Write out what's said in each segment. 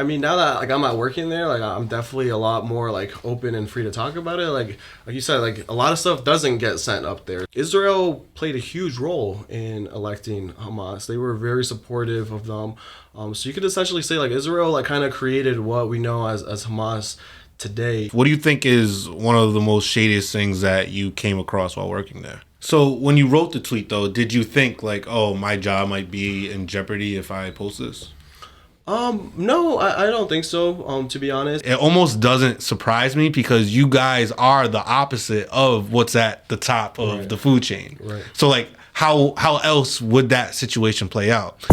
I mean, now that like I'm not working there, like I'm definitely a lot more like open and free to talk about it. Like you said, like a lot of stuff doesn't get sent up there. Israel played a huge role in electing Hamas. They were very supportive of them. So you could essentially say like Israel like kind of created what we know as Hamas today. What do you think is one of the most shadiest things that you came across while working there? So when you wrote the tweet, though, did you think like, oh, my job might be in jeopardy if I post this? No, I don't think so. To be honest, It almost doesn't surprise me because you guys are the opposite of what's at the top of the food chain. Right. So like, how else would that situation play out?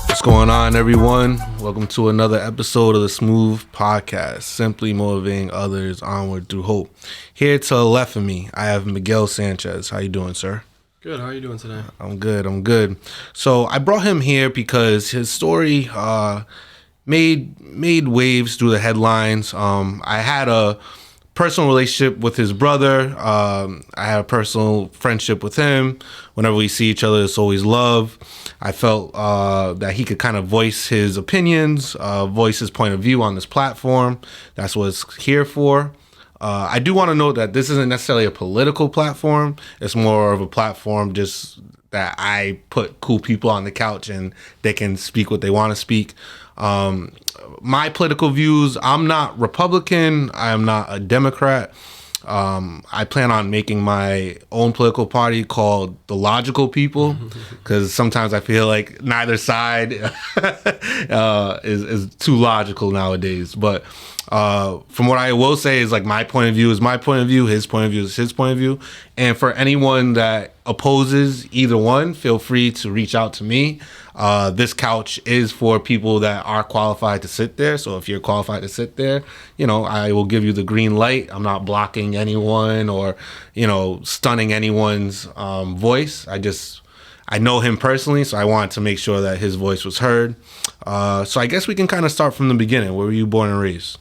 What's going on, everyone? Welcome to another episode of the Smooth Podcast, simply motivating others onward through hope. Here to the left of me, I have Miguel Sanchez. How you doing, sir? good. How are you doing today? I'm good. So I brought him here because his story made waves through the headlines. I had a personal relationship with his brother. I had a personal friendship with him. Whenever we see each other, it's always love. I felt that he could kind of voice his opinions, voice his point of view on this platform. That's what it's here for. I do want to note that this isn't necessarily a political platform. It's more of a platform just that I put cool people on the couch and they can speak what they want to speak. My political views, I'm not Republican. I am not a Democrat. I plan on making my own political party called The Logical People because sometimes I feel like neither side is too logical nowadays. But from what I will say is like my point of view is my point of view, his point of view is his point of view. And for anyone that opposes either one, feel free to reach out to me. This couch is for people that are qualified to sit there. So if you're qualified to sit there, I will give you the green light. I'm not blocking anyone or, stunning anyone's voice. I know him personally, so I wanted to make sure that his voice was heard. So I guess we can kind of start from the beginning. Where were you born and raised?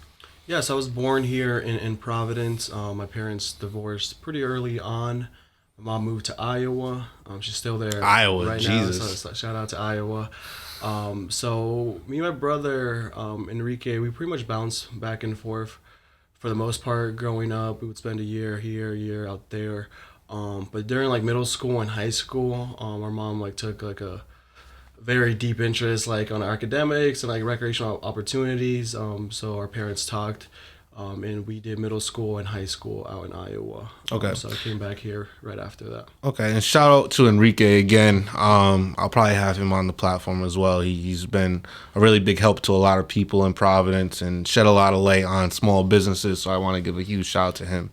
Yes, I was born here in Providence. My parents divorced pretty early on. My mom moved to Iowa. She's still there right Jesus. now. So shout out to Iowa. So me and my brother Enrique, we pretty much bounced back and forth for the most part. Growing up, we would spend a year here, a year out there. But during like middle school and high school, our mom like took like a very deep interest like on academics and like recreational opportunities. So our parents talked. And we did middle school and high school out in Iowa. Okay. So I came back here right after that. Okay, and shout out to Enrique again. I'll probably have him on the platform as well. He's been a really big help to a lot of people in Providence and shed a lot of light on small businesses. So I want to give a huge shout out to him.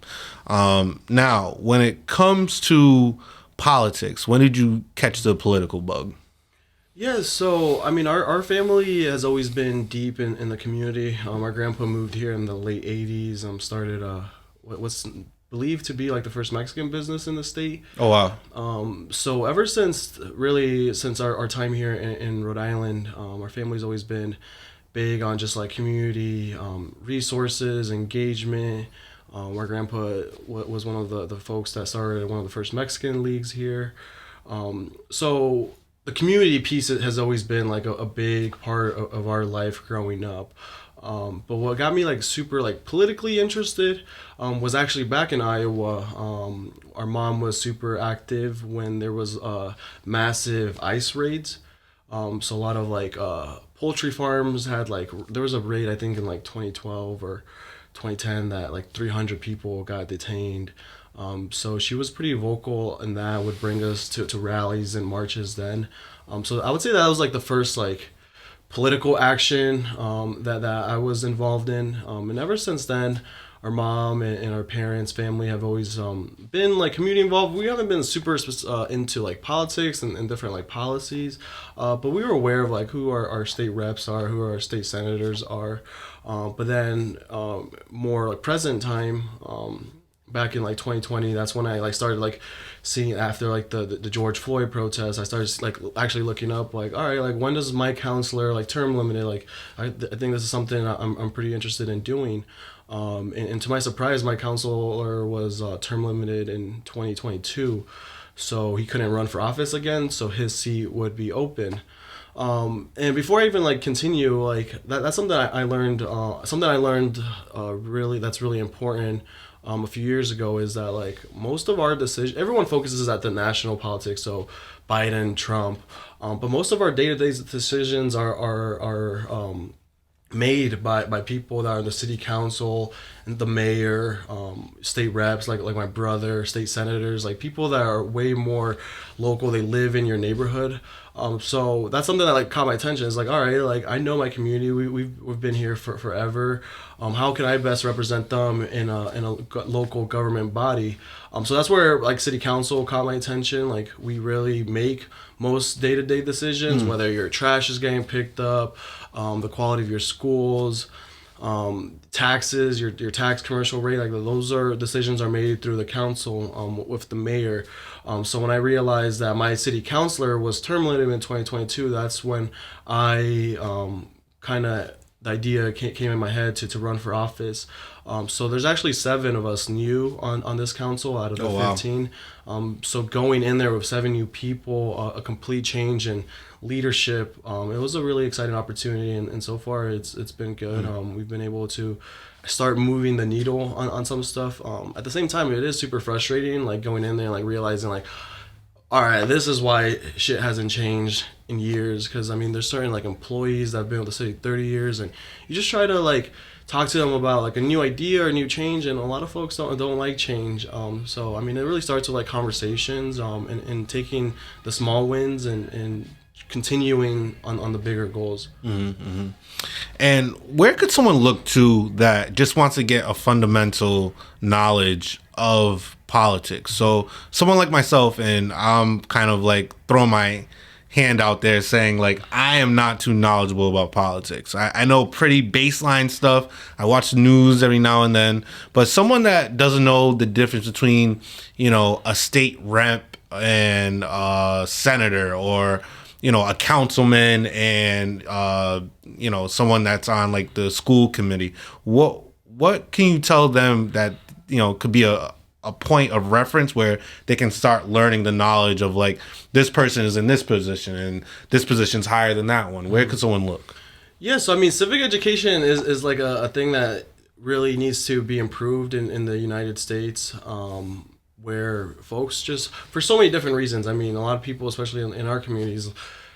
Now, when it comes to politics, when did you catch the political bug? Yeah, so I mean, our family has always been deep in the community. Our grandpa moved here in the late '80s. Started what's believed to be like the first Mexican business in the state. Oh wow! So ever since our time here in Rhode Island, our family's always been big on just like community resources, engagement. Our grandpa was one of the folks that started one of the first Mexican leagues here. So the community piece has always been like a big part of our life growing up. But what got me like super like politically interested was actually back in Iowa. Our mom was super active when there was massive ice raids. So a lot of like poultry farms had like, there was a raid I think in like 2012 or 2010 that like 300 people got detained. So she was pretty vocal, and that would bring us to rallies and marches then. So I would say that was like the first like political action that I was involved in. And ever since then, our mom and our parents' family have always been like community involved. We haven't been super into like politics and different like policies, but we were aware of like who our state reps are, who our state senators are. But then more like present time, back in like 2020. That's when I like started like seeing after like the George Floyd protests. I started like actually looking up like, all right, like when does my counselor like term limited? Like I think this is something I'm pretty interested in doing. And to my surprise, my counselor was term limited in 2022, so he couldn't run for office again. So his seat would be open. And before I even like continue, like that's something I learned. Something I learned really that's really important. A few years ago is that like most of our decision, everyone focuses at the national politics, so Biden, Trump, but most of our day to day decisions are made by people that are in the city council and the mayor, state reps like my brother, state senators, like people that are way more local. They live in your neighborhood. So that's something that like caught my attention. It's like, all right, like I know my community. We've been here for forever. How can I best represent them in a local government body? So that's where like city council caught my attention. Like we really make most day to day decisions, whether your trash is getting picked up, the quality of your schools, taxes, your tax commercial rate, like those are decisions are made through the council with the mayor. So when I realized that my city councilor was term limited in 2022, that's when I kind of the idea came in my head to run for office. So there's actually 7 of us new on this council out of the 15. So going in there with 7 new people, a complete change in leadership, it was a really exciting opportunity, and so far it's been good. We've been able to start moving the needle on some stuff. At the same time, it is super frustrating, like going in there and like realizing like, all right, this is why shit hasn't changed in years. Because I mean, there's certain like employees that have been with the city 30 years, and you just try to like talk to them about like a new idea or a new change, and a lot of folks don't like change. So I mean, it really starts with like conversations, and taking the small wins and continuing on the bigger goals. And where could someone look to that just wants to get a fundamental knowledge of politics? So someone like myself, and I'm kind of like throwing my hand out there saying like I am not too knowledgeable about politics. I know pretty baseline stuff. I watch the news every now and then, but someone that doesn't know the difference between, you know, a state rep and a senator, or you know, a councilman and you know, someone that's on like the school committee, what can you tell them that, you know, could be a point of reference where they can start learning the knowledge of like this person is in this position and this position's higher than that one? Where could someone look? Yeah, so I mean, civic education is like a thing that really needs to be improved in the United States, where folks just, for so many different reasons, I mean, a lot of people, especially in our communities,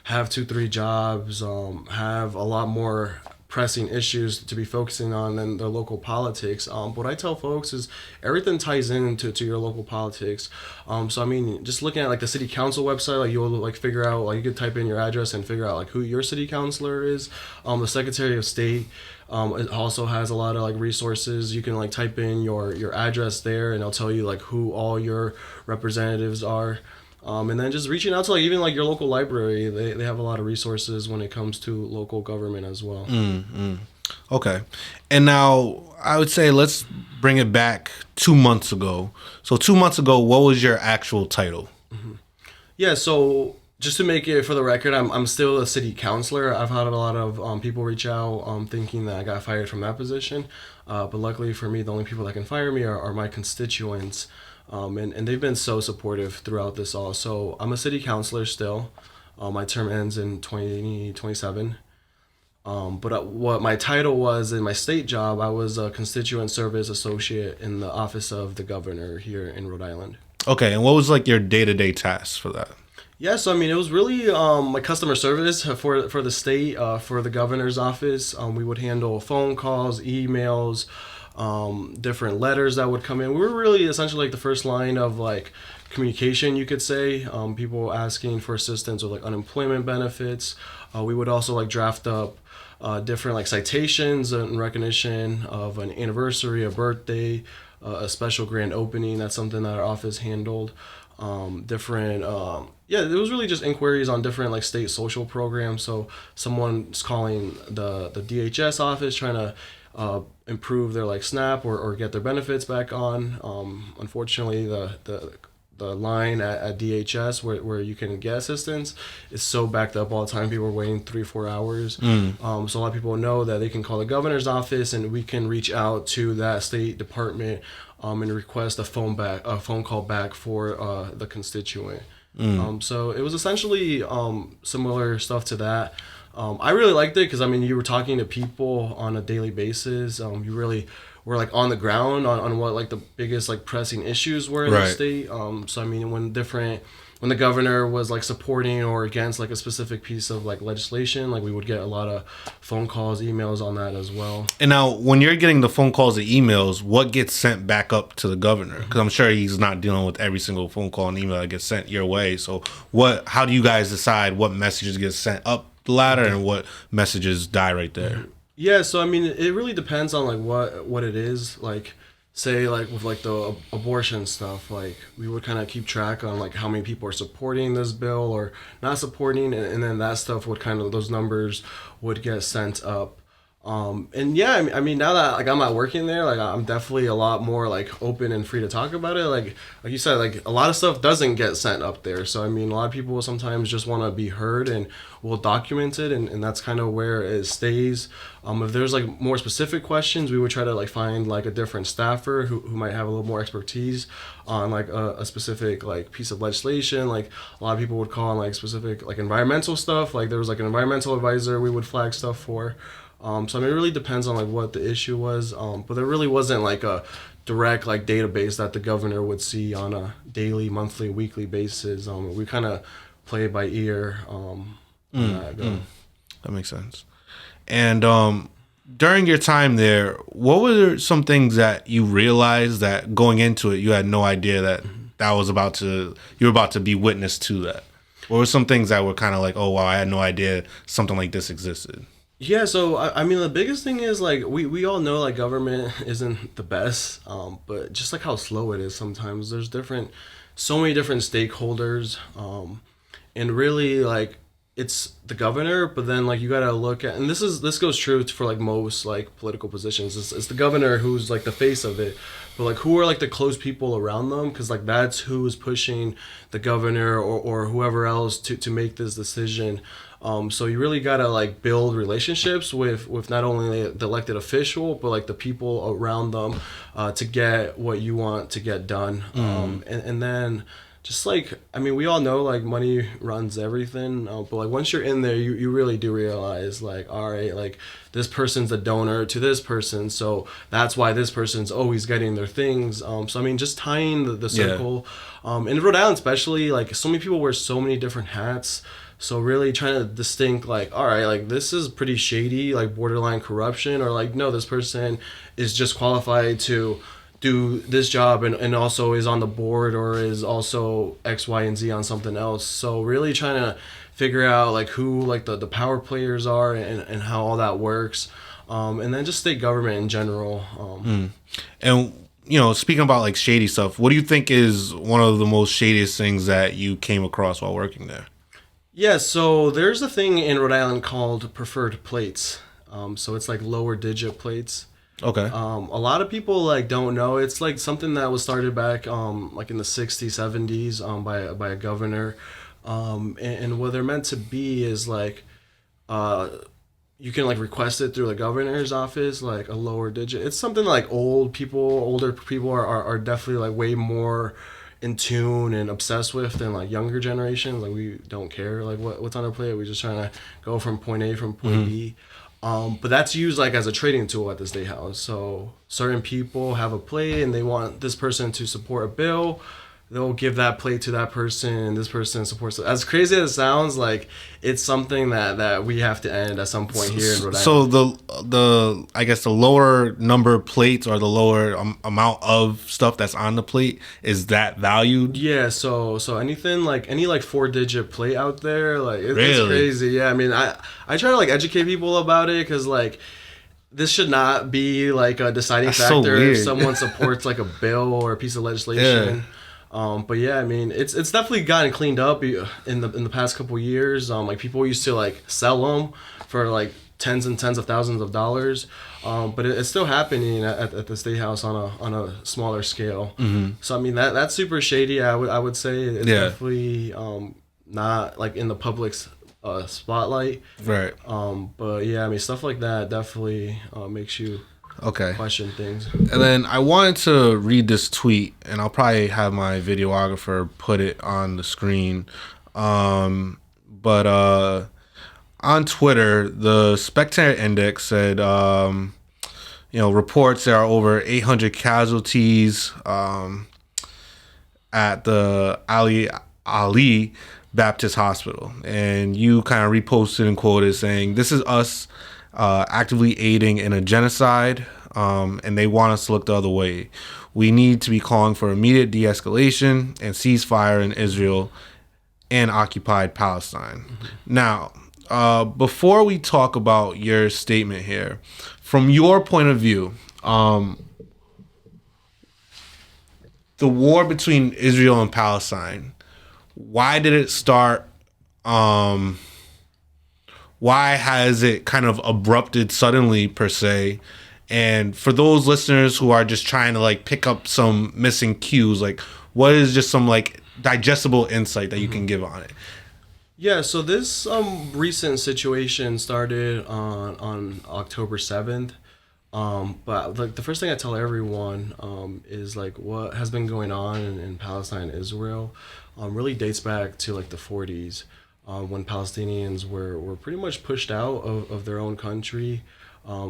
have 2-3 jobs, have a lot more pressing issues to be focusing on than their local politics. What I tell folks is everything ties into your local politics. So I mean, just looking at like the city council website, like you'll like figure out, like you could type in your address and figure out like who your city councilor is. The Secretary of State it also has a lot of like resources. You can like type in your address there, and it'll tell you like who all your representatives are. And then just reaching out to like even like your local library, they have a lot of resources when it comes to local government as well. Okay. And now I would say let's bring it back 2 months ago. So 2 months ago, what was your actual title? Yeah, so just to make it for the record, I'm still a city councilor. I've had a lot of people reach out thinking that I got fired from that position. But luckily for me, the only people that can fire me are my constituents. And they've been so supportive throughout this all. So I'm a city councilor still. My term ends in 2027. But what my title was in my state job, I was a constituent service associate in the office of the governor here in Rhode Island. Okay, and what was like your day-to-day tasks for that? Yeah, so I mean, it was really my customer service for the state, for the governor's office. We would handle phone calls, emails, different letters that would come in. We were really essentially like the first line of like communication, you could say. People asking for assistance with like unemployment benefits. We would also like draft up different like citations in recognition of an anniversary, a birthday, a special grand opening. That's something that our office handled. Yeah, it was really just inquiries on different like state social programs. So someone's calling the DHS office trying to improve their like SNAP or get their benefits back on. Unfortunately, the line at DHS where you can get assistance is so backed up all the time. People are waiting 3-4 hours. So a lot of people know that they can call the governor's office and we can reach out to that state department and request a phone call back for the constituent. So it was essentially similar stuff to that. I really liked it because I mean you were talking to people on a daily basis. You really were like on the ground on what like the biggest like pressing issues were in the state. So I mean when the governor was like supporting or against like a specific piece of like legislation, like we would get a lot of phone calls, emails on that as well. And now when you're getting the phone calls and emails, what gets sent back up to the governor? Because I'm sure he's not dealing with every single phone call and email that gets sent your way. So how do you guys decide what messages get sent up the ladder and what messages die right there? Yeah, so I mean it really depends on like what it is. Like say like with like the abortion stuff, like we would kind of keep track on like how many people are supporting this bill or not supporting, and then that stuff would kind of, those numbers would get sent up. And yeah, I mean now that like I'm not working there, like I'm definitely a lot more like open and free to talk about it. Like you said, like a lot of stuff doesn't get sent up there. So I mean a lot of people sometimes just want to be heard and we'll document it, and that's kind of where it stays. If there's like more specific questions, we would try to like find like a different staffer who might have a little more expertise on like a specific like piece of legislation. Like a lot of people would call on like specific like environmental stuff. Like there was like an environmental advisor we would flag stuff for. So I mean, it really depends on like what the issue was, but there really wasn't like a direct like database that the governor would see on a daily, monthly, weekly basis. We kind of play it by ear. That makes sense. And during your time there, what were some things that you realized that going into it you had no idea that you were about to be witness to that? What were some things that were kind of like, oh wow, I had no idea something like this existed? Yeah, so I mean the biggest thing is like we all know like government isn't the best, but just like how slow it is sometimes. There's so many different stakeholders, and really like it's the governor, but then like you gotta look at, and this goes true for like most like political positions. It's the governor who's like the face of it, but like who are like the close people around them, because like that's who is pushing the governor or whoever else to make this decision. So you really gotta like build relationships with not only the elected official but like the people around them to get what you want to get done. And then just like, I mean, we all know like money runs everything, but like once you're in there, you really do realize like, all right, like this person's a donor to this person, so that's why this person's always getting their things. So I mean, just tying the circle. In Rhode Island especially, like so many people wear so many different hats. So really trying to distinct like, all right, like this is pretty shady, like borderline corruption, or like, no, this person is just qualified to do this job and also is on the board or is also X, Y, and Z on something else. So really trying to figure out like who like the power players are and how all that works. And then just state government in general. And you know, speaking about like shady stuff, what do you think is one of the most shadiest things that you came across while working there? Yeah, so there's a thing in Rhode Island called preferred plates. So it's like lower digit plates. Okay. A lot of people like don't know. It's like something that was started back like in the 60s, 70s by a governor. And what they're meant to be is like you can like request it through the governor's office, like a lower digit. It's something like older people are definitely like way more in tune and obsessed with than like younger generations. Like we don't care like what's on our plate. We're just trying to go from point A from point B. But that's used like as a trading tool at the State House. So certain people have a plate and they want this person to support a bill. They'll give that plate to that person, and this person supports it. As crazy as it sounds, like it's something that we have to end at some point here in Rhode Island. So the I guess the lower number of plates or the lower amount of stuff that's on the plate, is that valued? Yeah. So anything like any like 4-digit plate out there, like it's Really? crazy. Yeah. I mean, I try to like educate people about it because like this should not be like a deciding That's so factor weird. if someone supports like a bill or a piece of legislation. Yeah. But yeah, I mean, it's definitely gotten cleaned up in the past couple years. Like people used to like sell them for like tens and tens of thousands of dollars, but it's still happening at the state house on a smaller scale. So I mean that's super shady. I would say it's definitely not like in the public's spotlight. Right. But yeah, I mean stuff like that definitely makes you question things. And then I wanted to read this tweet, and I'll probably have my videographer put it on the screen. But on Twitter, the Spectator Index said, reports there are over 800 casualties at the Ali Baptist Hospital. And you kind of reposted and quoted saying, "This is us actively aiding in a genocide, and they want us to look the other way. We need to be calling for immediate de-escalation and ceasefire in Israel and occupied Palestine." Now, before we talk about your statement here, from your point of view, the war between Israel and Palestine, why did it start? Why has it kind of abrupted suddenly, per se? And for those listeners who are just trying to like pick up some missing cues, like what is just some like digestible insight that you can give on it? Yeah, so this recent situation started on October 7th. But like the first thing I tell everyone is like what has been going on in Palestine and Israel really dates back to like the 40s when Palestinians were pretty much pushed out of their own country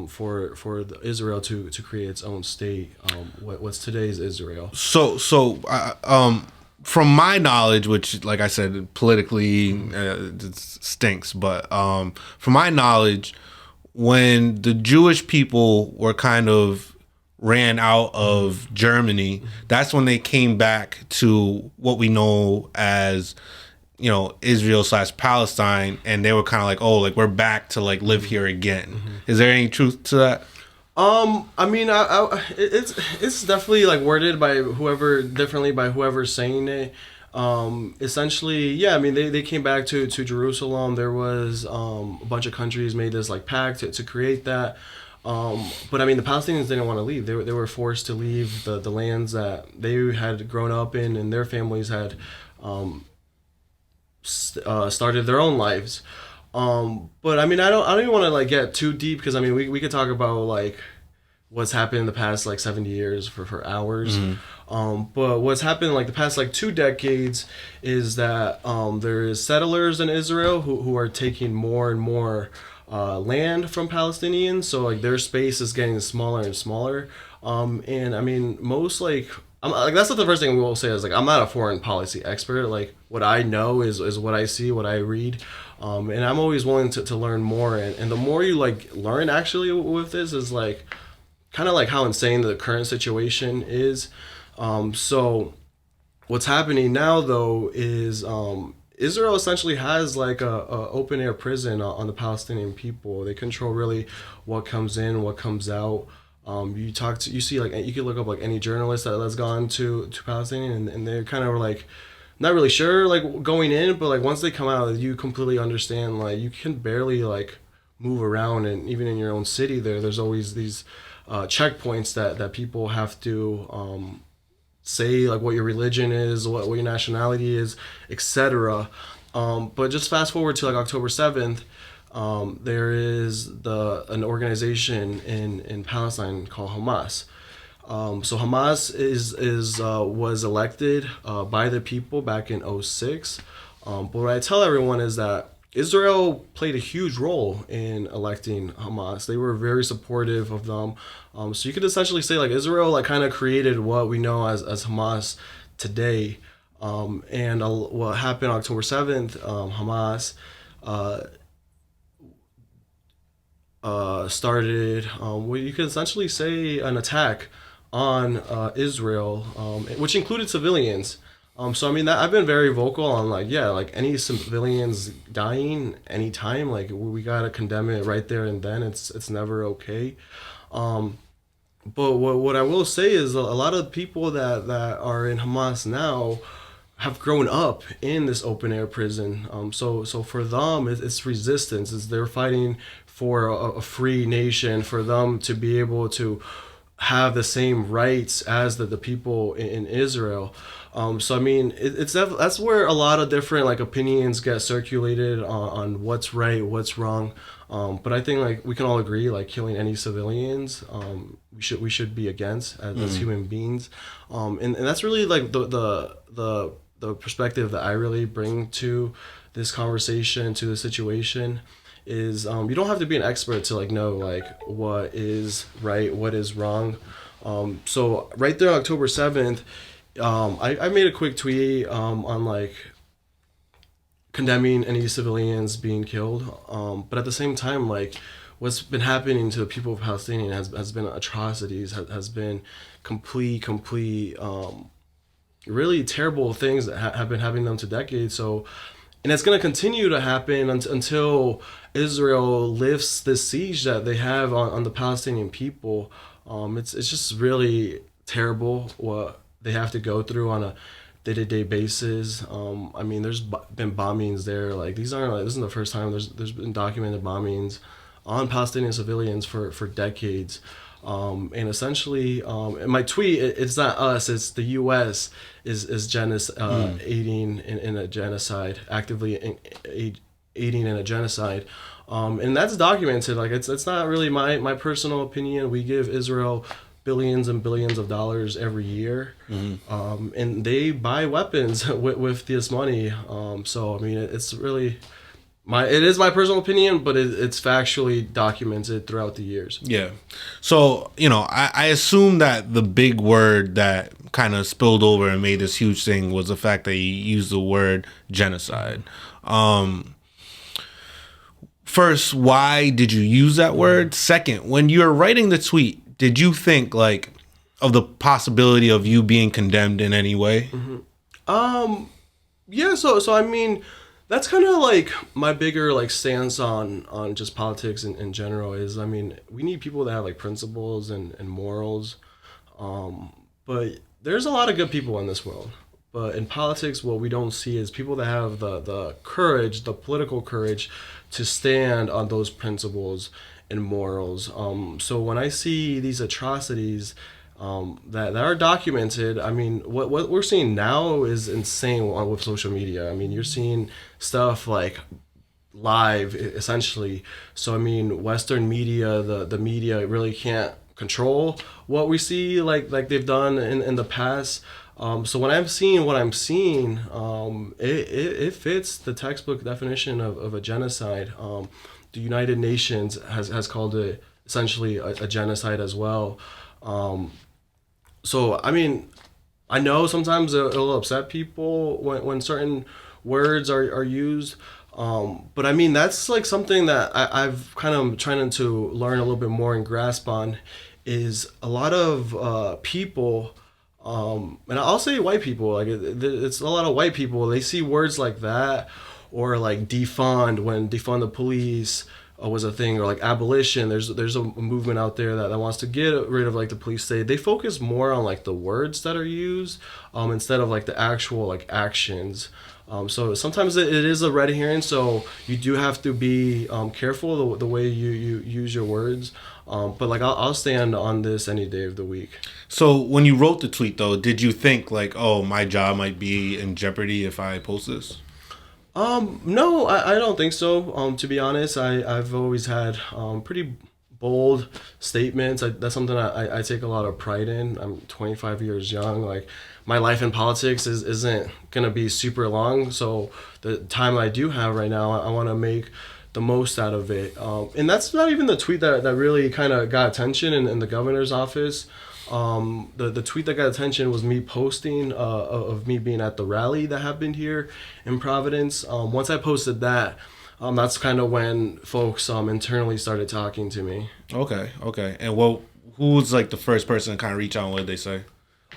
for Israel to create its own state. What's today's Israel? So from my knowledge, which, like I said, politically it stinks, but from my knowledge, when the Jewish people were kind of ran out of Germany, that's when they came back to what we know as, Israel / Palestine, and they were kind of like, oh, like we're back to like live here again. Is there any truth to that? I mean, it's definitely like worded by whoever's saying it. Essentially, yeah. I mean, they came back to Jerusalem. There was a bunch of countries made this like pact to create that. But I mean, the Palestinians didn't want to leave. They were forced to leave the lands that they had grown up in, and their families had started their own lives. But I mean, I don't even want to like get too deep because I mean, we could talk about like what's happened in the past like 70 years for hours. But what's happened like the past like 2 decades is that there is settlers in Israel who are taking more and more land from Palestinians. So like their space is getting smaller and smaller. And I mean, most like that's not the first thing we will say is like I'm not a foreign policy expert. Like what I know is what I see, what I read. And I'm always willing to learn more. And the more you like learn actually with this is like kind of like how insane the current situation is. So what's happening now though is Israel essentially has like a open air prison on the Palestinian people. They control really what comes in, what comes out. You see like you could look up like any journalist that's gone to Palestine and they're kind of like not really sure like going in, but like once they come out you completely understand like you can barely like move around, and even in your own city there's always these checkpoints that people have to say like what your religion is, what your nationality is, etc. But just fast forward to like October 7th, there is an organization in Palestine called Hamas. So Hamas was elected by the people back in 2006. But what I tell everyone is that Israel played a huge role in electing Hamas. They were very supportive of them. So you could essentially say like Israel like kind of created what we know as Hamas today. And what happened October 7th, Hamas started what you could essentially say an attack on Israel, which included civilians. So I mean that I've been very vocal on like like any civilians dying anytime, like we gotta condemn it right there and then. It's never okay. But what I will say is a lot of people that are in Hamas now have grown up in this open air prison. So for them, it's resistance. They're fighting for a free nation, for them to be able to have the same rights as the people in Israel. So I mean, that's where a lot of different like opinions get circulated on what's right, what's wrong. But I think like we can all agree like killing any civilians, we should be against as human beings, and that's really like the perspective that I really bring to this conversation, to the situation, is you don't have to be an expert to like know like what is right, what is wrong. So right there, October 7th, I made a quick tweet on like condemning any civilians being killed. But at the same time, like what's been happening to the people of Palestine has been atrocities, has been complete, really terrible things that have been happening to them to decades. So, and it's going to continue to happen until Israel lifts this siege that they have on the Palestinian people. It's just really terrible what they have to go through on a day-to-day basis. I mean, there's been bombings there. Like this isn't the first time. There's been documented bombings on Palestinian civilians for decades. And essentially, in my tweet, it's not us, it's the U.S. is aiding in a genocide, actively aiding in a genocide. And that's documented. Like it's not really my personal opinion. We give Israel billions and billions of dollars every year, and they buy weapons with this money. So I mean, it's really it is my personal opinion, but it's factually documented throughout the years. Yeah. So, I assume that the big word that kind of spilled over and made this huge thing was the fact that you used the word genocide. First, why did you use that word? Second, when you were writing the tweet, did you think like of the possibility of you being condemned in any way? Yeah. So I mean, that's kind of like my bigger like stance on just politics in general is, I mean, we need people that have like principles and morals. But there's a lot of good people in this world. But in politics, what we don't see is people that have the courage, the political courage to stand on those principles and morals. So when I see these atrocities that are documented, I mean, what we're seeing now is insane with social media. I mean, you're seeing stuff like live, essentially. So I mean, Western media, the media really can't control what we see like they've done in the past. So when I'm seeing what I'm seeing, it fits the textbook definition of a genocide. The United Nations has called it essentially a genocide as well. So I mean, I know sometimes it'll upset people when certain words are used. But I mean, that's like something that I've kind of trying to learn a little bit more and grasp on, is a lot of people, and I'll say white people, like it's a lot of white people, they see words like that, or like defund, when defund the police was a thing, or like abolition. There's a movement out there that wants to get rid of like the police state. They focus more on like the words that are used, instead of like the actual like actions. So sometimes it is a red herring. So you do have to be careful the way you use your words. But like I'll stand on this any day of the week. So when you wrote the tweet, though, did you think like, oh, my job might be in jeopardy if I post this? No, I don't think so. To be honest, I've always had pretty bold statements. That's something I take a lot of pride in. I'm 25 years young. Like, my life in politics isn't gonna be super long. So the time I do have right now, I want to make the most out of it. And that's not even the tweet that really kind of got attention in the governor's office. The tweet that got attention was me posting of me being at the rally that happened here in Providence. Once I posted that, that's kind of when folks internally started talking to me. Okay. And who was like the first person to kind of reach out? What did they say?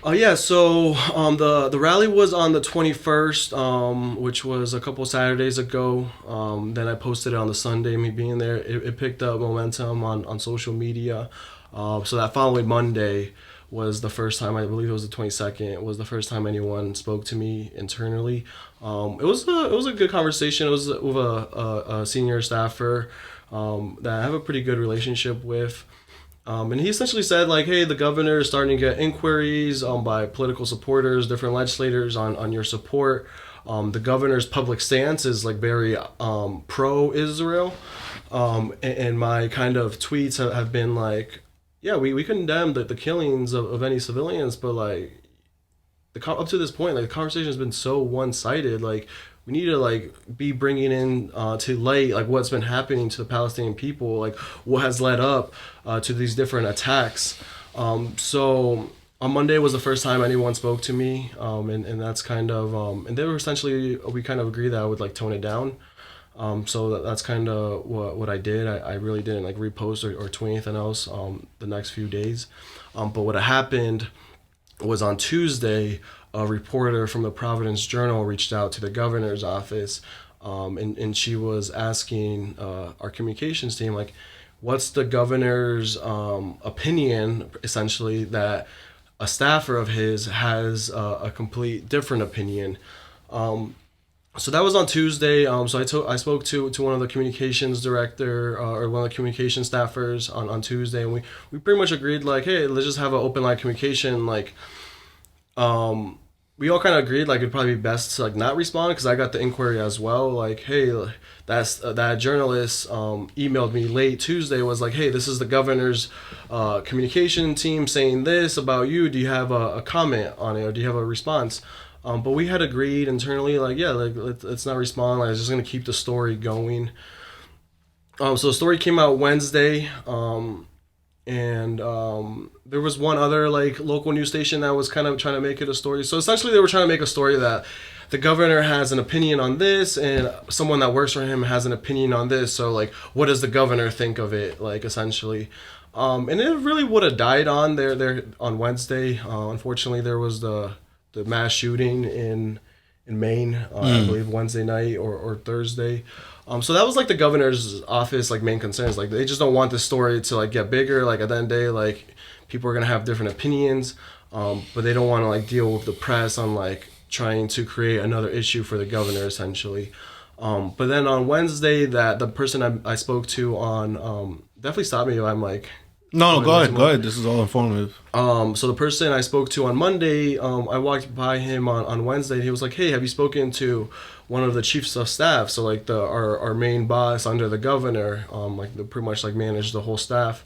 Yeah, so the rally was on the 21st, which was a couple Saturdays ago. Then I posted it on the Sunday, me being there. It picked up momentum on social media. So that following Monday was the first time, I believe it was the 22nd, was the first time anyone spoke to me internally. It was a good conversation. It was with a senior staffer that I have a pretty good relationship with. And he essentially said, like, hey, the governor is starting to get inquiries by political supporters, different legislators on your support. The governor's public stance is like very pro-Israel. And my kind of tweets have been like, yeah, we condemn the killings of any civilians, but like up to this point, like the conversation has been so one-sided. Like we need to like be bringing in to light like what's been happening to the Palestinian people, like what has led up to these different attacks. So on Monday was the first time anyone spoke to me, and that's kind of and they were essentially, we kind of agreed that I would like tone it down. So that's kind of what I did. I really didn't like repost or tweet anything else the next few days. But what happened was on Tuesday, a reporter from the Providence Journal reached out to the governor's office, and she was asking our communications team, like, what's the governor's opinion, essentially, that a staffer of his has a complete different opinion. So that was on Tuesday. So I spoke to one of the communications director or one of the communication staffers on Tuesday, and we pretty much agreed like, hey, let's just have an open line communication. Like, we all kind of agreed like it'd probably be best to like not respond because I got the inquiry as well. Like, hey, that journalist emailed me late Tuesday, was like, hey, this is the governor's communication team saying this about you. Do you have a comment on it, or do you have a response? But we had agreed internally, like, yeah, like let's not respond. Like, I was just gonna keep the story going. So the story came out Wednesday, and there was one other like local news station that was kind of trying to make it a story. So essentially, they were trying to make a story that the governor has an opinion on this, and someone that works for him has an opinion on this. So like, what does the governor think of it? Like, essentially. And it really would have died on there on Wednesday. Unfortunately, there was the mass shooting in Maine, I believe Wednesday night or Thursday. So that was like the governor's office like main concerns. Like they just don't want this story to like get bigger. Like at the end of the day, like people are gonna have different opinions, but they don't want to like deal with the press on like trying to create another issue for the governor essentially. But then on Wednesday, that the person I spoke to on definitely stopped me. I'm like, no, go ahead. This is all informative. So the person I spoke to on Monday, I walked by him on Wednesday. He was like, hey, have you spoken to one of the chiefs of staff? So like our main boss under the governor, like they pretty much like manage the whole staff.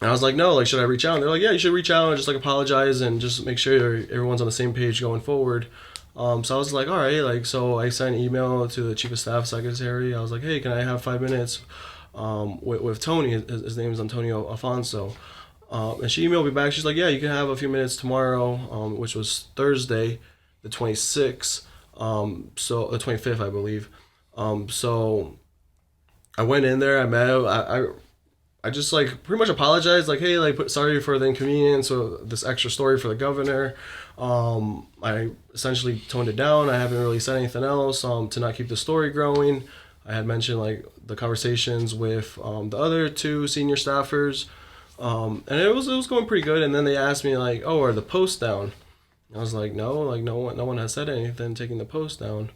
And I was like, no, like, should I reach out? And they're like, yeah, you should reach out and just like apologize and just make sure everyone's on the same page going forward. So I was like, all right, like, so I sent an email to the chief of staff secretary. I was like, hey, can I have 5 minutes with Tony? His name is Antonio Alfonso. And she emailed me back. She's like, yeah, you can have a few minutes tomorrow, which was Thursday, the 26th. So the 25th, I believe. So I went in there, I met him. I just like pretty much apologized, like, hey, like, sorry for the inconvenience of this extra story for the governor. I essentially toned it down. I haven't really said anything else to not keep the story growing. I had mentioned like the conversations with the other two senior staffers, and it was going pretty good. And then they asked me like, oh, are the posts down? I was like, no, like no one has said anything taking the post down.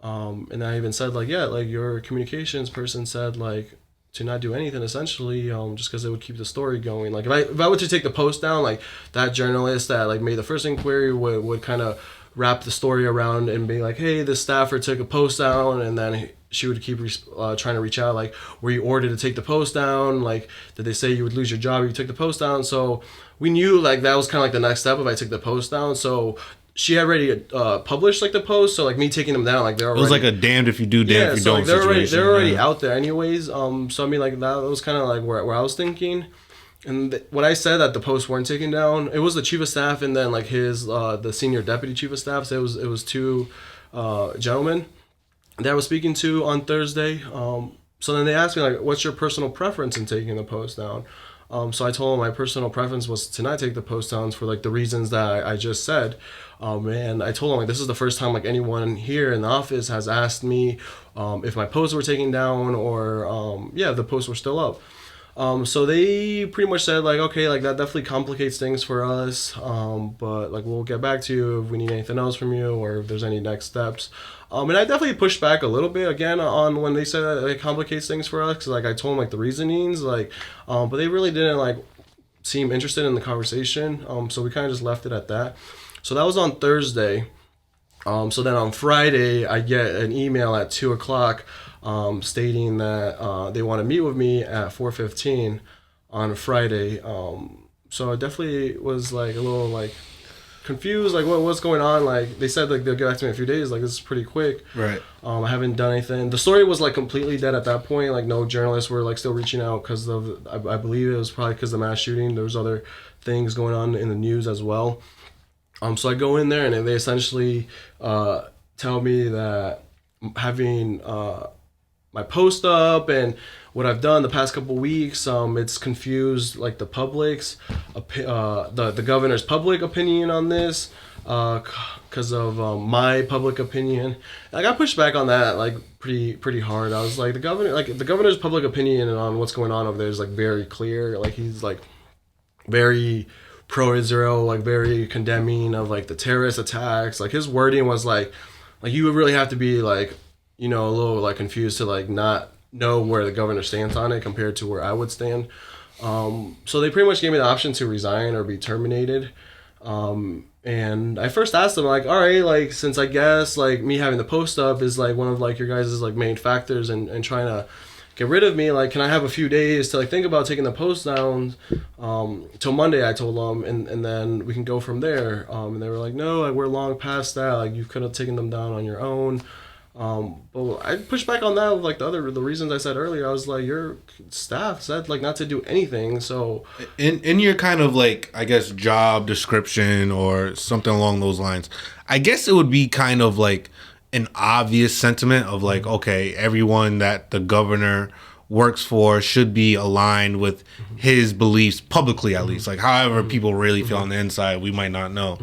And I even said like, yeah, like your communications person said like to not do anything essentially, just because it would keep the story going. Like if I were to take the post down, like that journalist that like made the first inquiry would kind of wrap the story around and be like, hey, this staffer took a post down, and then she would keep trying to reach out, like, were you ordered to take the post down? Like, did they say you would lose your job if you took the post down? So we knew like that was kind of like the next step if I took the post down. So she had already published like the post, so like me taking them down, like they're already, it was like a damned if you do, damned if you don't. Like they're already out there anyways. So I mean, like that was kind of like where I was thinking. And when I said that the posts weren't taken down, it was the chief of staff and then like his the senior deputy chief of staff. So it was two gentlemen that I was speaking to on Thursday. So then they asked me like, what's your personal preference in taking the post down? So I told them my personal preference was to not take the post downs for like the reasons that I just said. And I told them like this is the first time like anyone here in the office has asked me if my posts were taken down or the posts were still up. So they pretty much said like, okay, like that definitely complicates things for us. But like we'll get back to you if we need anything else from you or if there's any next steps. And I definitely pushed back a little bit again on when they said that it complicates things for us. Cause like I told them like the reasonings, like, but they really didn't like seem interested in the conversation. So we kind of just left it at that. So that was on Thursday. So then on Friday, I get an email at 2:00 stating that they want to meet with me at 4:15 on Friday. So I definitely was like a little like confused, like what's going on? Like they said like they'll get back to me in a few days. Like this is pretty quick. Right. I haven't done anything. The story was like completely dead at that point. Like no journalists were like still reaching out because of I believe it was probably because of the mass shooting. There was other things going on in the news as well. So I go in there and they essentially tell me that having my post up and what I've done the past couple weeks, it's confused like the public's, the governor's public opinion on this, because of my public opinion. I got pushed back on that like pretty hard. I was like the governor's public opinion on what's going on over there is like very clear. Like he's like very pro-Israel, like very condemning of like the terrorist attacks. Like his wording was like you would really have to be like, you know, a little like confused to like not know where the governor stands on it compared to where I would stand. So they pretty much gave me the option to resign or be terminated. And I first asked them like, all right, like since I guess like me having the post up is like one of like your guys' like main factors and trying to get rid of me, like can I have a few days to like think about taking the post down till Monday, I told them, and then we can go from there. And they were like, no, like we're long past that, like you could have taken them down on your own. But I pushed back on that with like the reasons I said earlier. I was like, your staff said like not to do anything. So in your kind of like, I guess, job description or something along those lines, I guess it would be kind of like an obvious sentiment of like, okay, everyone that the governor works for should be aligned with his beliefs publicly, at least. Like, however people really feel on the inside, we might not know.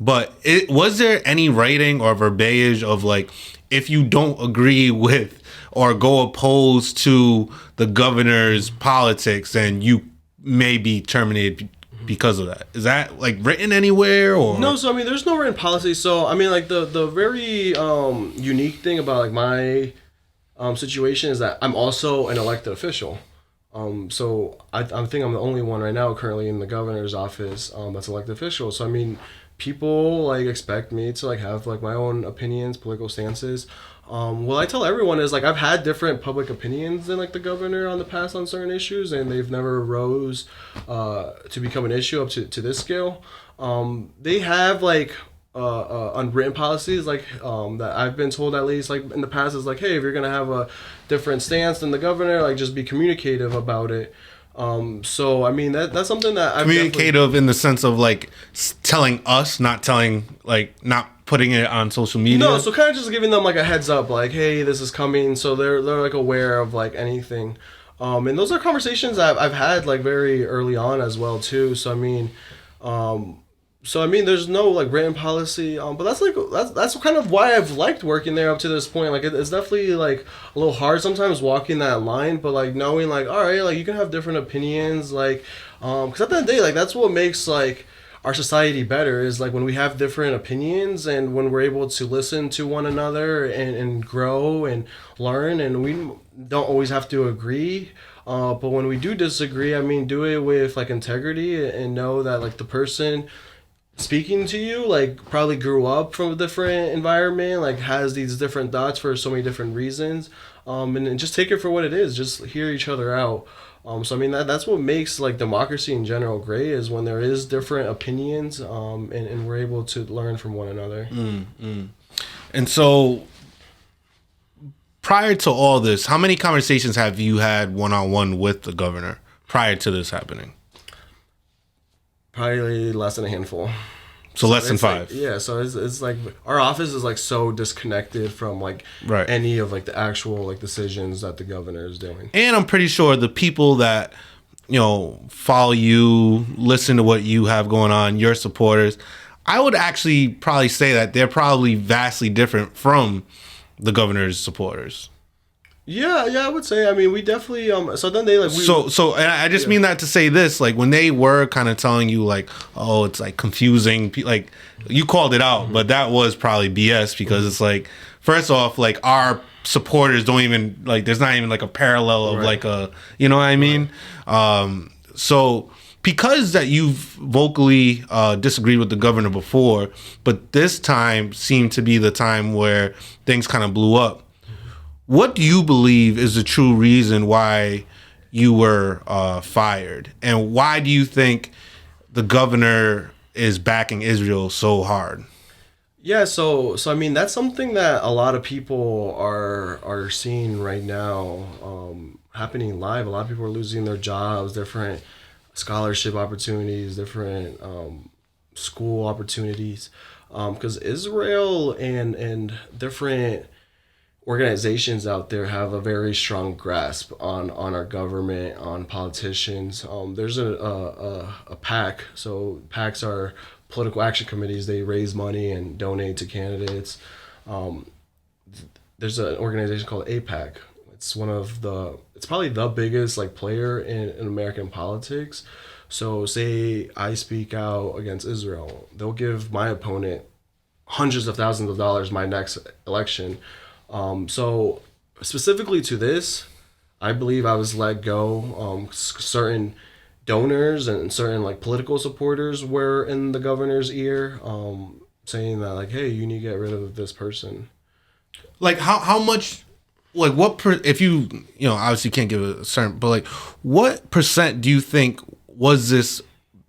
But was there any writing or verbiage of like, if you don't agree with or go opposed to the governor's politics, then you may be terminated because of that? Is that like written anywhere or no? So I mean, there's no written policy. So I mean, like the very unique thing about like my situation is that I'm also an elected official. So I think I'm the only one right now currently in the governor's office that's an elected official. So I mean, people like expect me to like have like my own opinions, political stances. What I tell everyone is like I've had different public opinions than like the governor on the past on certain issues, and they've never rose to become an issue up to this scale. They have like unwritten policies like that I've been told at least like in the past is like, hey, if you're gonna have a different stance than the governor, like just be communicative about it. So I mean that's something that I've communicative in the sense of like telling us, not telling like not putting it on social media. No, so kind of just giving them like a heads up, like, hey, this is coming, so they're like aware of like anything. And those are conversations that I've had like very early on as well too. So I mean, there's no like written policy, but that's kind of why I've liked working there up to this point. Like it's definitely like a little hard sometimes walking that line, but like knowing like, all right, like you can have different opinions, like because at the end of the day, like that's what makes like our society better is like when we have different opinions and when we're able to listen to one another and grow and learn, and we don't always have to agree. But when we do disagree, I mean, do it with like integrity and know that like the person speaking to you like probably grew up from a different environment, like has these different thoughts for so many different reasons, and just take it for what it is, just hear each other out. So I mean that's what makes like democracy in general great is when there is different opinions, and we're able to learn from one another. And so prior to all this, how many conversations have you had one-on-one with the governor prior to this happening? Probably less than a handful. So less than 5. Like, yeah, so it's like our office is like so disconnected from like any of like the actual like decisions that the governor is doing. And I'm pretty sure the people that, you know, follow you, listen to what you have going on, your supporters, I would actually probably say that they're probably vastly different from the governor's supporters. Yeah, I would say. I mean, we definitely. So then they like. And I just mean that to say this, like when they were kind of telling you like, oh, it's like confusing, like you called it out, but that was probably BS because it's like, first off, like our supporters don't even like, there's not even like a parallel of like a, you know what I mean? So because that you've vocally disagreed with the governor before, but this time seemed to be the time where things kind of blew up. What do you believe is the true reason why you were fired? And why do you think the governor is backing Israel so hard? Yeah, so I mean that's something that a lot of people are seeing right now, happening live. A lot of people are losing their jobs, different scholarship opportunities, different school opportunities, because Israel and different organizations out there have a very strong grasp on our government, on politicians. There's a PAC. So PACs are political action committees. They raise money and donate to candidates. Um, there's an organization called APAC. It's one of the. It's probably the biggest like player in American politics. So say I speak out against Israel, they'll give my opponent hundreds of thousands of dollars my next election. So specifically to this, I believe I was let go. Certain donors and certain like political supporters were in the governor's ear, saying that like, hey, you need to get rid of this person. Like how much, like if you know, obviously can't give a certain, but like what percent do you think was this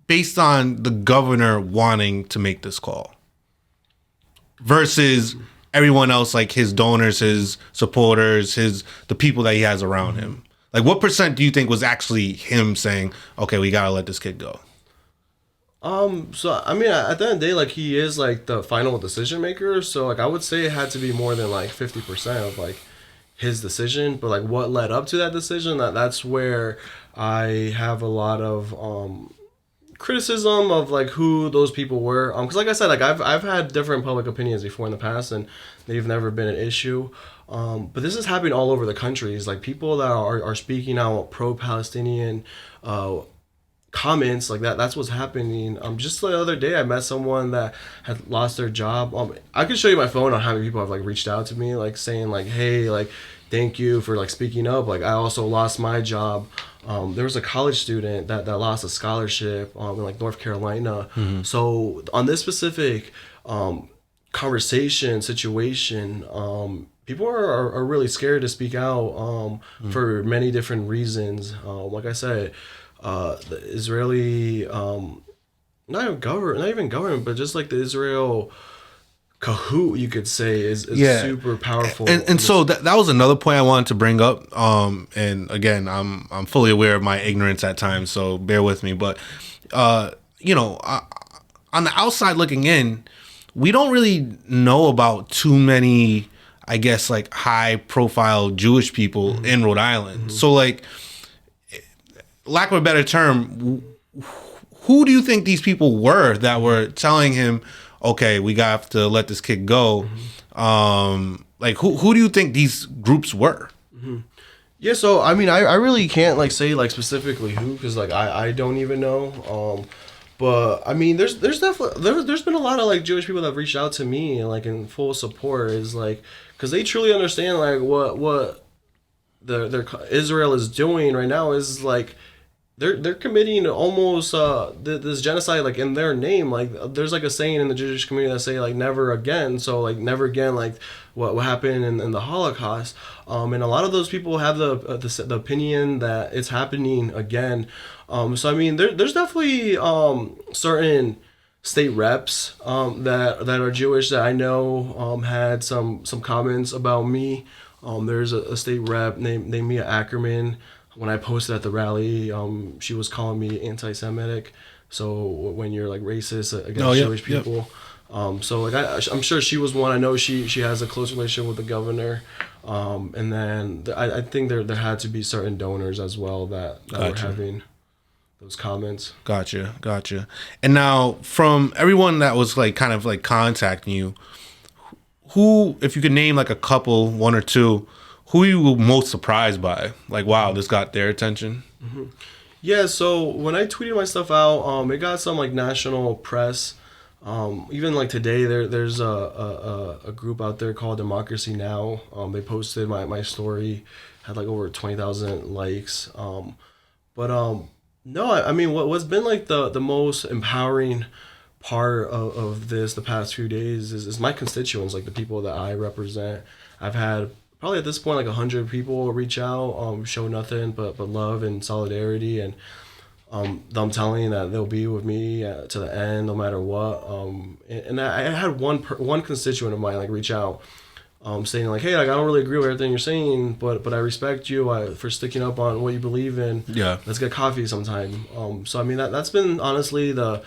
based on the governor wanting to make this call versus everyone else, like his donors, his supporters, the people that he has around him? Like what percent do you think was actually him saying, okay, we gotta let this kid go? So I mean, at the end of the day, like he is like the final decision maker. So like I would say it had to be more than like 50% of like his decision. But like what led up to that decision, that's where I have a lot of criticism of like who those people were. Because like I said, like I've had different public opinions before in the past, and they've never been an issue. But this is happening all over the country. It's like people that are speaking out pro-Palestinian comments like that. That's what's happening. Just the other day I met someone that had lost their job. I could show you my phone on how many people have like reached out to me like saying like, hey, like thank you for like speaking up, like I also lost my job. There was a college student that lost a scholarship in like North Carolina. So on this specific conversation situation, people are really scared to speak out for many different reasons. Like I said, the Israeli, not even government, but just like the Israel Kahoot, you could say, is super powerful. And so that was another point I wanted to bring up. And again, I'm fully aware of my ignorance at times, so bear with me. But you know, on the outside looking in, we don't really know about too many, I guess, like high profile Jewish people in Rhode Island. So like, lack of a better term, who do you think these people were that were telling him, okay, we got to let this kid go? Like who do you think these groups were? Yeah, so I mean, I really can't like say like specifically who, because like I don't even know. But I mean, there's definitely there's been a lot of like Jewish people that have reached out to me like in full support, is like because they truly understand like what their Israel is doing right now is like they're committing almost this genocide like in their name. Like there's like a saying in the Jewish community that say like never again. So like never again, like what happened in the Holocaust. And a lot of those people have the opinion that it's happening again. So I mean there's definitely certain state reps that are Jewish that I know had some comments about me. There's a state rep named Mia Ackerman. When I posted at the rally, she was calling me anti-Semitic. So when you're like racist against Jewish people, so like I'm sure she was one. I know she has a close relationship with the governor, and then I think there had to be certain donors as well that were having those comments. Gotcha. And now from everyone that was like kind of like contacting you, who, if you could name like a couple, one or two, who are you most surprised by? Like, wow, this got their attention. Yeah, so when I tweeted my stuff out, it got some like national press. Even like today, there's a group out there called Democracy Now. They posted my story, had like over 20,000 likes. But no, I mean, what's been like the most empowering part of this the past few days is my constituents, like the people that I represent. I've had probably at this point like 100 people reach out, show nothing but love and solidarity, and them telling that they'll be with me to the end no matter what. And I had one constituent of mine like reach out, saying like, hey, like I don't really agree with everything you're saying, but I respect you for sticking up on what you believe in. Yeah. Let's get coffee sometime. So I mean that's been honestly the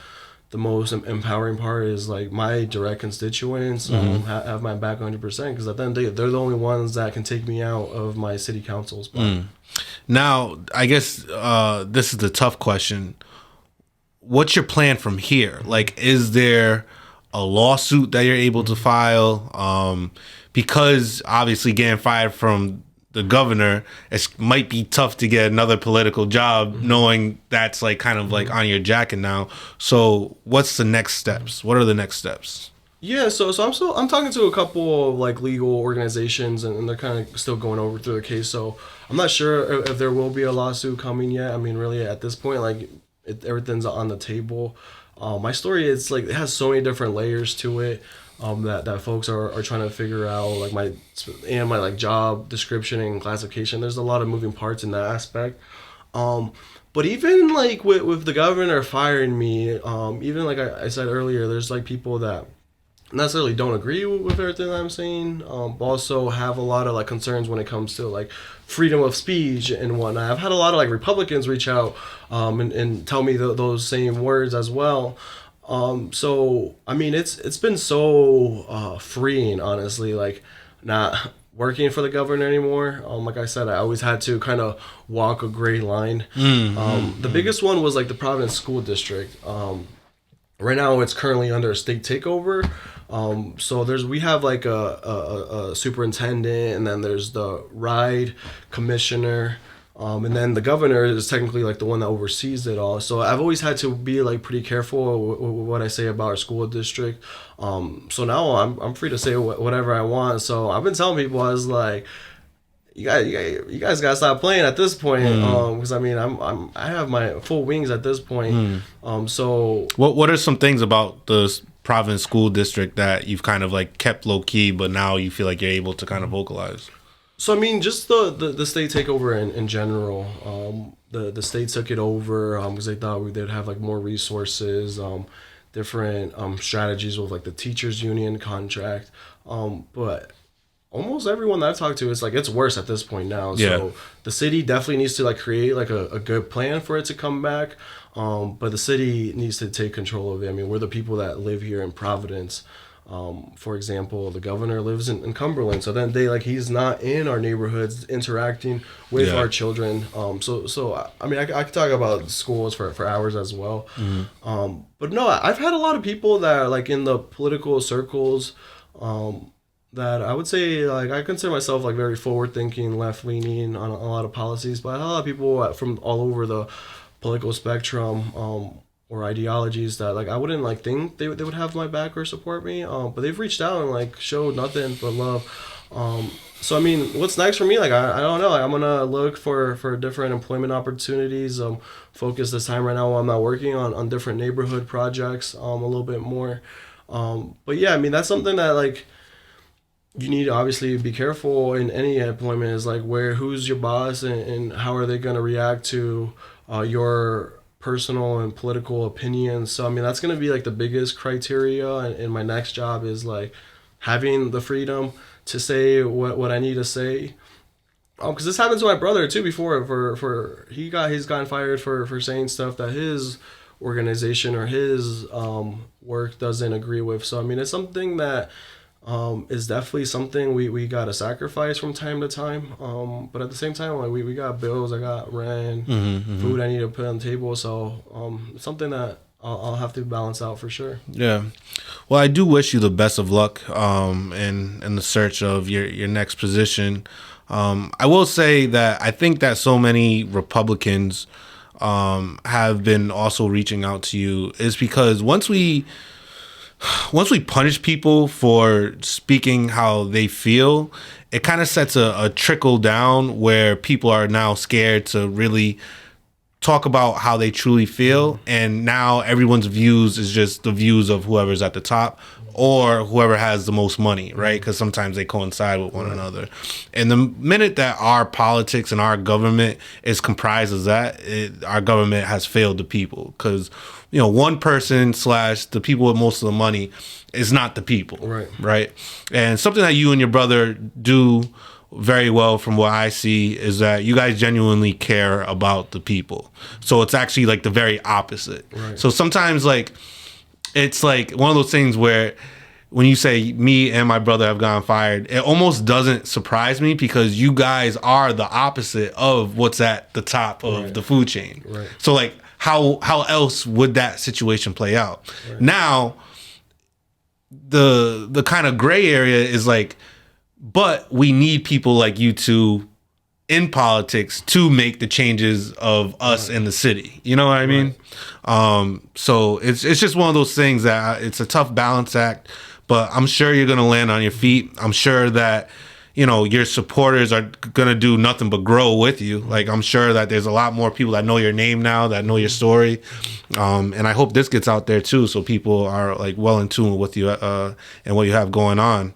most empowering part is like my direct constituents have my back 100%, because at the end of the day, they're the only ones that can take me out of my city council spot. Now, I guess this is the tough question. What's your plan from here? Like, is there a lawsuit that you're able to file? Because obviously getting fired from the governor, it might be tough to get another political job knowing that's like kind of like on your jacket now. So what's the next steps? What are the next steps? Yeah, so I'm talking to a couple of like legal organizations, and they're kind of still going over through the case. So I'm not sure if there will be a lawsuit coming yet. I mean, really at this point, like everything's on the table. My story, it's like it has so many different layers to it. That folks are trying to figure out, like my like job description and classification. There's a lot of moving parts in that aspect. But even like with the governor firing me, even like I said earlier, there's like people that necessarily don't agree with everything that I'm saying, but also have a lot of like concerns when it comes to like freedom of speech and whatnot. I've had a lot of like Republicans reach out and tell me those same words as well. So I mean, it's been so freeing, honestly, like not working for the governor anymore. Like I said, I always had to kind of walk a gray line. The biggest one was like the Providence School District. Right now, it's currently under a state takeover. So we have like a superintendent, and then there's the ride commissioner. And then the governor is technically like the one that oversees it all. So I've always had to be like pretty careful with what I say about our school district. So now I'm free to say whatever I want. So I've been telling people, I was like, you guys gotta stop playing at this point, because I mean I have my full wings at this point. So what are some things about the Providence School District that you've kind of like kept low key, but now you feel like you're able to kind of vocalize? So I mean, just the state takeover in general. The state took it over because they thought they'd have like more resources, different strategies with like the teachers union contract. But almost everyone that I've talked to, it's worse at this point now. Yeah. So the city definitely needs to like create like a good plan for it to come back. But the city needs to take control of it. I mean, we're the people that live here in Providence. For example, the governor lives in Cumberland, so then he's not in our neighborhoods interacting with our children. So I mean, I could talk about schools for hours as well. But no, I've had a lot of people that are like in the political circles, that I would say like I consider myself like very forward thinking, left leaning on a lot of policies, but I had a lot of people from all over the political spectrum, or ideologies that like I wouldn't like think they would have my back or support me, but they've reached out and like showed nothing but love. So I mean, what's next for me? Like I don't know. Like, I'm gonna look for different employment opportunities. Focus this time right now while I'm not working on different neighborhood projects a little bit more. But yeah, I mean that's something that like you need to obviously be careful in any employment, is like who's your boss, and how are they gonna react to your personal and political opinions. So I mean that's going to be like the biggest criteria in my next job, is like having the freedom to say what I need to say. Because this happened to my brother too before. He's gotten fired for saying stuff that his organization or his work doesn't agree with. So I mean it's something that is definitely something we got to sacrifice from time to time. But at the same time, like we got bills, I got rent, food I need to put on the table. So it's something that I'll have to balance out for sure. Yeah. Well, I do wish you the best of luck in the search of your next position. I will say that I think that so many Republicans have been also reaching out to you is because once we punish people for speaking how they feel, it kind of sets a trickle down where people are now scared to really talk about how they truly feel, and now everyone's views is just the views of whoever's at the top or whoever has the most money, right? Because sometimes they coincide with one another. And the minute that our politics and our government is comprised of that, our government has failed the people, because one person / the people with most of the money is not the people, right? And something that you and your brother do very well, from what I see, is that you guys genuinely care about the people. So it's actually like the very opposite. So sometimes it's like one of those things where when you say me and my brother have gone fired, it almost doesn't surprise me, because you guys are the opposite of what's at the top of the food chain. So like how else would that situation play out? Now the kind of gray area is like, but we need people like you two in politics to make the changes of us in the city. You know what I mean? So it's just one of those things that it's a tough balance act, but I'm sure you're going to land on your feet. I'm sure that, your supporters are going to do nothing but grow with you. Like, I'm sure that there's a lot more people that know your name now, that know your story. And I hope this gets out there too, so people are like well in tune with you and what you have going on.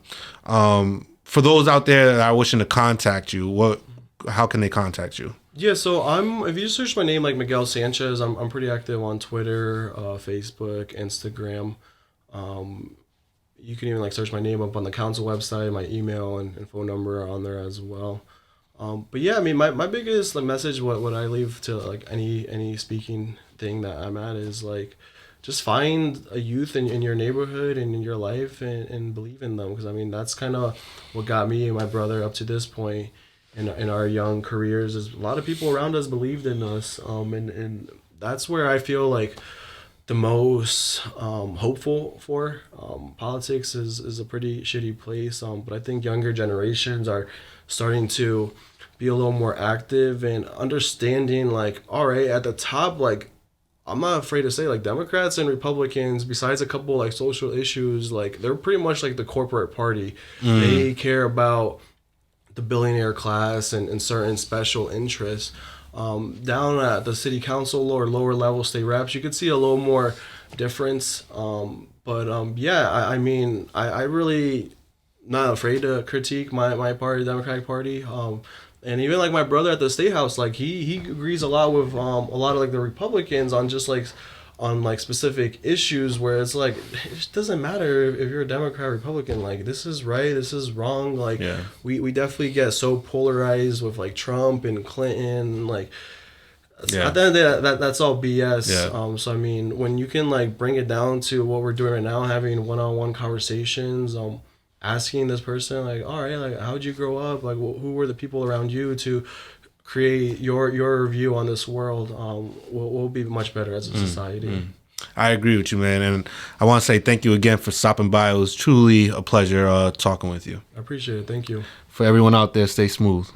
For those out there that are wishing to contact you, how can they contact you? Yeah, so if you search my name like Miguel Sanchez, I'm pretty active on Twitter, Facebook, Instagram. You can even search my name up on the council website. My email and phone number are on there as well. But yeah, I mean, my biggest message, what I leave to any speaking thing that I'm at, is just find a youth in your neighborhood and in your life and believe in them. Because, I mean, that's kind of what got me and my brother up to this point in our young careers, is a lot of people around us believed in us. And that's where I feel the most hopeful for. Politics is a pretty shitty place. But I think younger generations are starting to be a little more active and understanding, all right, at the top, I'm not afraid to say, Democrats and Republicans, besides a couple social issues, they're pretty much the corporate party. They care about the billionaire class and certain special interests. Down at the city council or lower level state reps, you could see a little more difference. Yeah, I mean, I really not afraid to critique my party, Democratic Party. And even my brother at the state house, he agrees a lot with a lot of the Republicans on just on specific issues where it's it just doesn't matter if you're a Democrat or Republican. This is right, this is wrong. We definitely get so polarized with Trump and Clinton. At the end of the day, that's all BS. So I mean, when you can bring it down to what we're doing right now, having one-on-one conversations, asking this person all right, how'd you grow up, who were the people around you to create your view on this world, we'll be much better as a society. I agree with you, man, and I want to say thank you again for stopping by. It was truly a pleasure talking with you. I appreciate it. Thank you. For everyone out there, stay smooth.